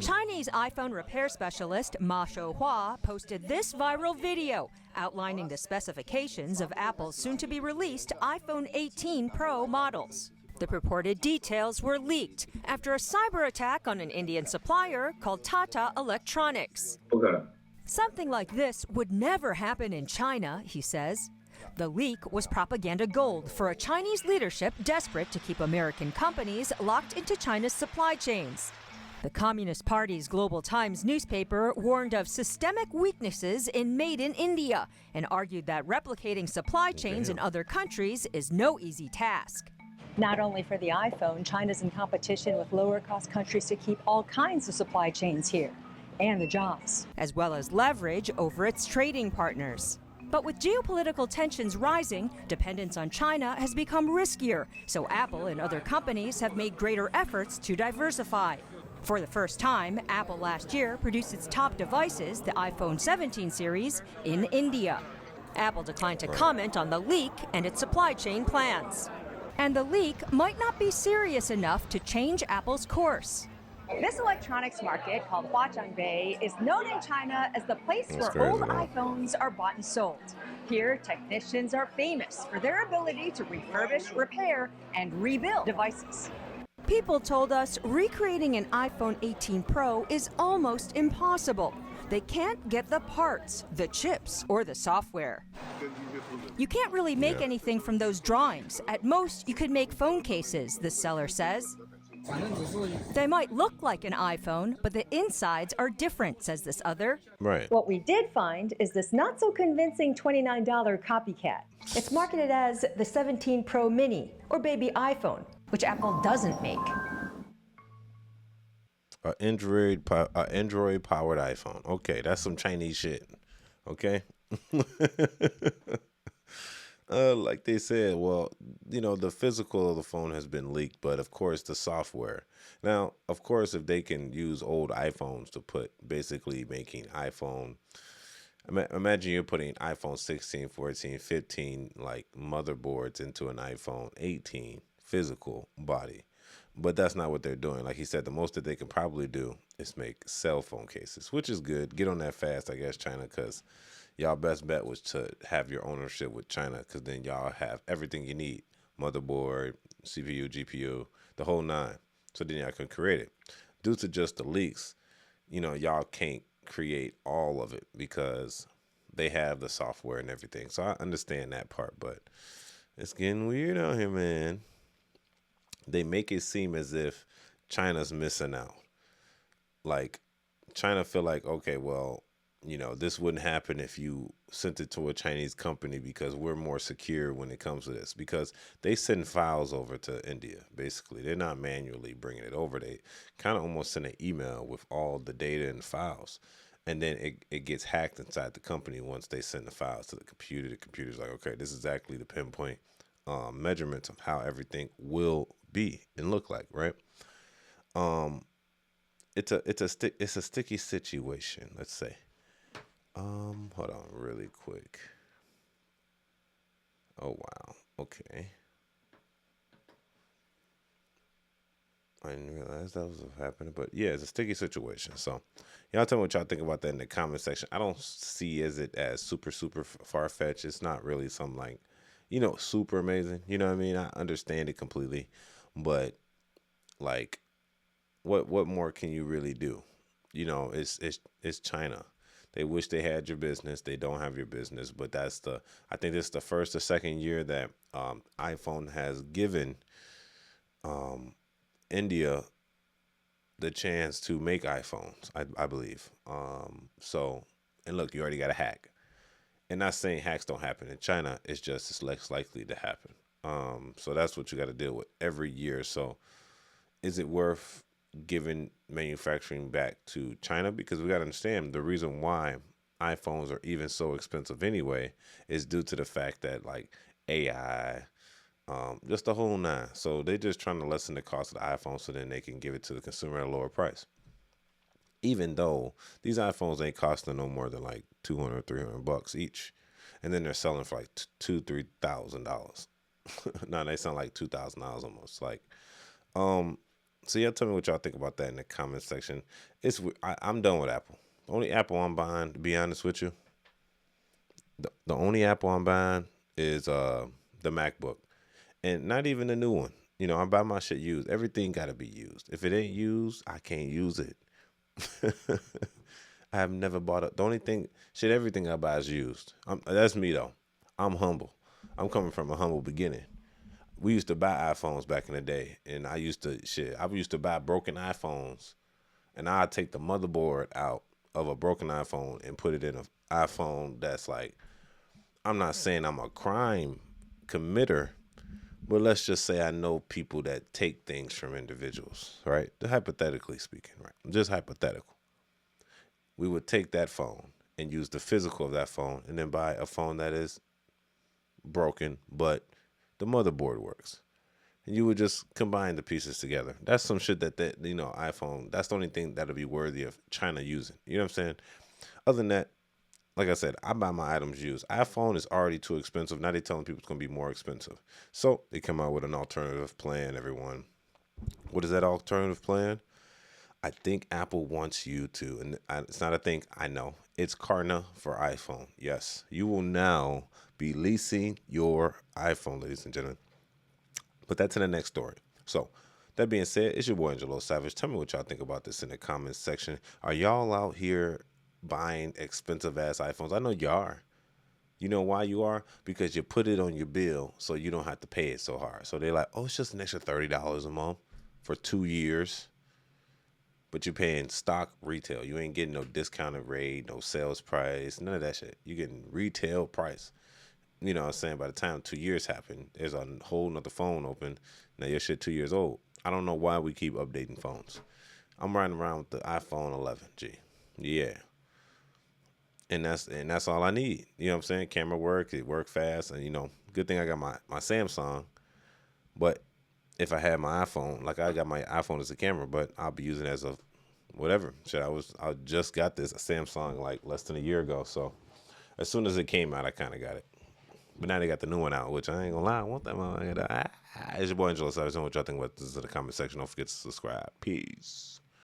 Chinese iPhone repair specialist Ma Shouhua posted this viral video outlining the specifications of Apple's soon-to-be-released iPhone 18 Pro models. The purported details were leaked after a cyber attack on an Indian supplier called Tata Electronics. Something like this would never happen in China, he says. The leak was propaganda gold for a Chinese leadership desperate to keep American companies locked into China's supply chains. The Communist Party's Global Times newspaper warned of systemic weaknesses in Made in India and argued that replicating supply chains in other countries is no easy task. Not only for the iPhone, China's in competition with lower-cost countries to keep all kinds of supply chains here, and the jobs, as well as leverage over its trading partners. But with geopolitical tensions rising, dependence on China has become riskier, so Apple and other companies have made greater efforts to diversify. For the first time, Apple last year produced its top devices, the iPhone 17 series, in India. Apple declined to comment on the leak and its supply chain plans. And the leak might not be serious enough to change Apple's course. This electronics market, called Huajiangbei, is known in China as the place where old iPhones are bought and sold. Here, technicians are famous for their ability to refurbish, repair, and rebuild devices. People told us recreating an iPhone 18 Pro is almost impossible. They can't get the parts, the chips, or the software. You can't really make anything from those drawings. At most, you could make phone cases, the seller says. They might look like an iPhone, but the insides are different, says this other. Right. What we did find is this not-so-convincing $29 copycat. It's marketed as the 17 Pro Mini, or baby iPhone, which Apple doesn't make. An Android-powered iPhone. Okay, that's some Chinese shit. Okay? Like they said, well, the physical of the phone has been leaked, but of course the software. Now, of course, if they can use old iPhones to put basically making iPhone, imagine you're putting iPhone 16, 14, 15 like motherboards into an iPhone 18 physical body. But that's not what they're doing. Like he said, the most that they can probably do is make cell phone cases, which is good. Get on that fast, I guess, China, because y'all best bet was to have your ownership with China, because then y'all have everything you need. Motherboard, CPU, GPU, the whole nine. So then y'all can create it. Due to just the leaks, y'all can't create all of it because they have the software and everything. So I understand that part, but it's getting weird out here, man. They make it seem as if China's missing out. Like, China feel like, okay, well, this wouldn't happen if you sent it to a Chinese company because we're more secure when it comes to this. Because they send files over to India, basically. They're not manually bringing it over. They kind of almost send an email with all the data and files. And then it gets hacked inside the company once they send the files to the computer. The computer's like, okay, this is exactly the pinpoint measurements of how everything will be and look like, right? It's a sticky situation, let's say. Hold on really quick. Oh wow. Okay. I didn't realize that was happening, but yeah, it's a sticky situation. So y'all tell me what y'all think about that in the comment section. I don't see it as super far-fetched. It's not really something like, super amazing. You know what I mean? I understand it completely, but like, what more can you really do? It's China. They wish they had your business. They don't have your business, but I think this is the first or second year that iPhone has given India the chance to make iPhones, I believe. And look, you already got a hack. And not saying hacks don't happen in China, it's just it's less likely to happen. So that's what you got to deal with every year. So is it worth giving manufacturing back to China? Because we got to understand the reason why iPhones are even so expensive anyway is due to the fact that like AI, just the whole nine. So they're just trying to lessen the cost of the iPhone so then they can give it to the consumer at a lower price. Even though these iPhones ain't costing no more than like $200, $300 each. And then they're selling for like $2,000, $3,000. Now they sound like $2,000 almost. Like, So y'all tell me what y'all think about that in the comment section. I'm done with Apple. The only Apple I'm buying, to be honest with you, the only Apple I'm buying is the MacBook, and not even the new one. I buy my shit used. Everything got to be used. If it ain't used, I can't use it. I have never bought the only thing, everything I buy is used. That's me though. I'm humble. I'm coming from a humble beginning. We used to buy iPhones back in the day, and I used to buy broken iPhones, and I'd take the motherboard out of a broken iPhone and put it in an iPhone that's like, I'm not saying I'm a crime committer, but let's just say I know people that take things from individuals, right? Hypothetically speaking, right? Just hypothetical. We would take that phone and use the physical of that phone and then buy a phone that is broken, but the motherboard works. And you would just combine the pieces together. That's some shit that iPhone, that's the only thing that'll be worthy of China using. You know what I'm saying? Other than that, like I said, I buy my items used. iPhone is already too expensive. Now they're telling people it's going to be more expensive. So they come out with an alternative plan, everyone. What is that alternative plan? I think Apple wants you to, and it's not a thing, I know. It's Klarna for iPhone. Yes, you will now be leasing your iPhone, ladies and gentlemen. But that's in the next story. So, that being said, it's your boy Angelo Savage. Tell me what y'all think about this in the comments section. Are y'all out here buying expensive ass iPhones? I know you are. You know why you are? Because you put it on your bill so you don't have to pay it so hard. So they're like, oh, it's just an extra $30 a month for 2 years. But you're paying stock retail. You ain't getting no discounted rate, no sales price, none of that shit. You're getting retail price. You know what I'm saying? By the time 2 years happen, there's a whole nother phone open. Now your shit 2 years old. I don't know why we keep updating phones. I'm riding around with the iPhone 11G. Yeah. And that's all I need. You know what I'm saying? Camera work, it worked fast. And good thing I got my Samsung. But if I had my iPhone, like I got my iPhone as a camera, but I'll be using it as a whatever. Shit, I just got this Samsung like less than a year ago. So as soon as it came out, I kind of got it. But now they got the new one out, which I ain't gonna lie, I want that one. It's your boy Angelo Savage. What y'all think about this in the comment section. Don't forget to subscribe. Peace.